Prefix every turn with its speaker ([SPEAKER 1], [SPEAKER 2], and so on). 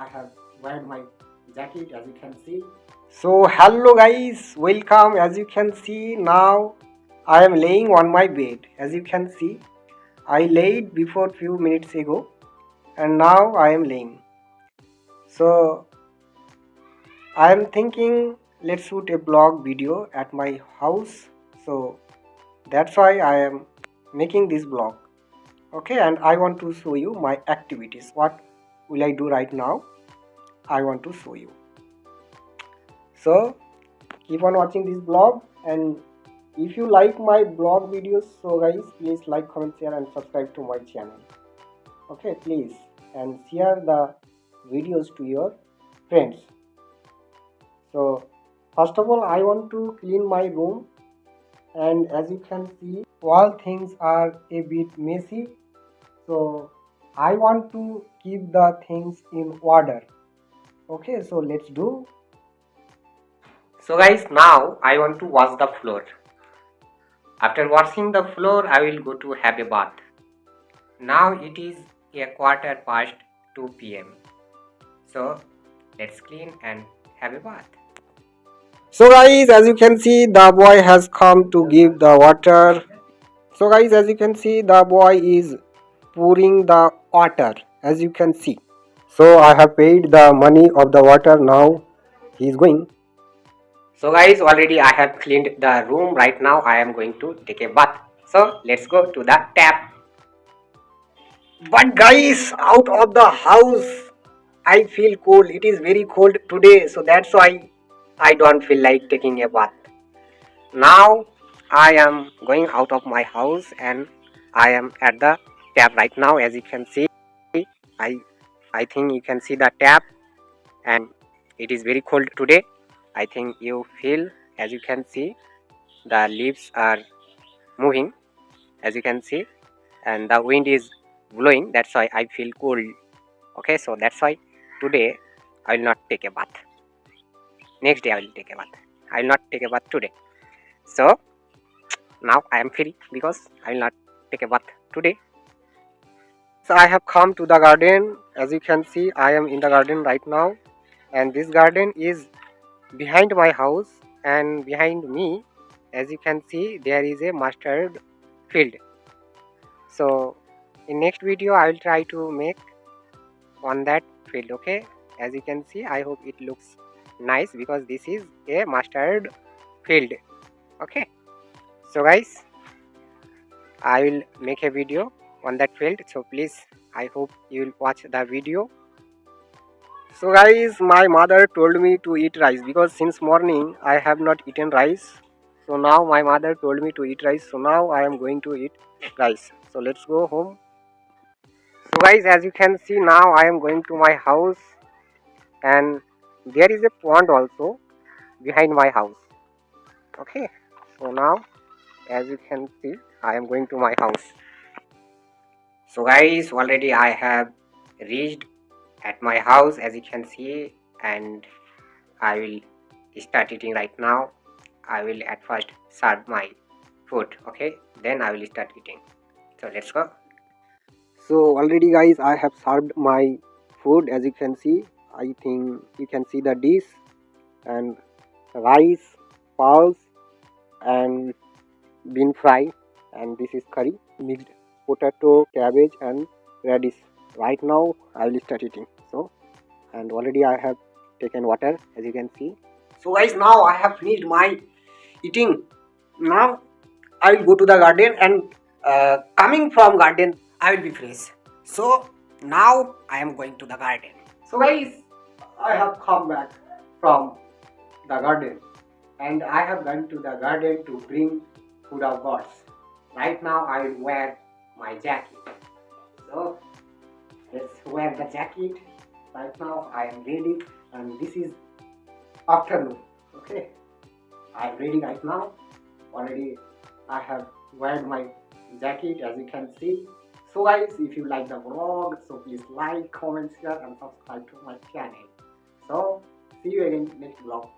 [SPEAKER 1] I have wear my jacket as you can see. So hello guys, welcome. As you can see now, I am laying on my bed. As you can see, I laid before few minutes ago, and now I am laying. So I am thinking let's shoot a blog video at my house. So that's why I am making this blog. Okay, and I want to show you my activities. What will I do right now? I want to show you. So keep on watching this blog, and if you like my blog videos, so guys please like, comment, share and subscribe to my channel. Okay, please, and share the videos to your friends. So first of all, I want to clean my room, and as you can see all things are a bit messy, so I want to keep the things in order. Okay, so let's do. So guys, now I want to wash the floor. After washing the floor, I will go to have a bath. Now it is a quarter past 2 p.m. So let's clean and have a bath. So guys, as you can see, the boy has come to give the water. So guys, as you can see, the boy is pouring the water, as you can see. So I have paid the money of the water. Now he is going. So guys, already I have cleaned the room. Right now I am going to take a bath. So let's go to the tap. But guys, out of the house, I feel cold. It is very cold today, so that's why I don't feel like taking a bath. Now I am going out of my house and I am at the tap right now. As you can see, I I think you can see the tap, and it is very cold today. I think you feel, as you can see, the leaves are moving, as you can see, and the wind is blowing. That's why I feel cold. Okay, so that's why today I will not take a bath. Next day I will take a bath. I will not take a bath today. So now I am free because I will not take a bath today. So I have come to the garden. As you can see, I am in the garden right now, and this garden is behind my house, and behind me, as you can see, there is a mustard field. So in next video I will try to make on that field. Okay, as you can see, I hope it looks nice because this is a mustard field. Okay, so guys, I will make a video on that field, so please, I hope you will watch the video. So guys, my mother told me to eat rice because since morning I have not eaten rice. So now my mother told me to eat rice, so now I am going to eat rice. So let's go home. So guys, as you can see, now I am going to my house, and there is a pond also behind my house. Okay, so now as you can see, I am going to my house. So guys, already I have reached at my house, as you can see, and I will start eating right now. I will at first serve my food. Okay, then I will start eating. So let's go. So already guys, I have served my food. As you can see, I think you can see the dish, and rice, pulse, and bean fry, and this is curry, mixed potato, cabbage and radish. Right now I will start eating. So, and already I have taken water, as you can see. So guys, now I have finished my eating. Now I will go to the garden, and coming from garden I will be fresh. So now I am going to the garden. So guys, I have come back from the garden, and I have gone to the garden to bring food of gods. Right now I will wear my jacket. So let's wear the jacket. Right now I am ready, and this is afternoon. Okay, I am ready right now. Already I have worn my jacket, as you can see. So guys, if you like the vlog, so please like, comment, share and subscribe to my channel. So see you again next vlog.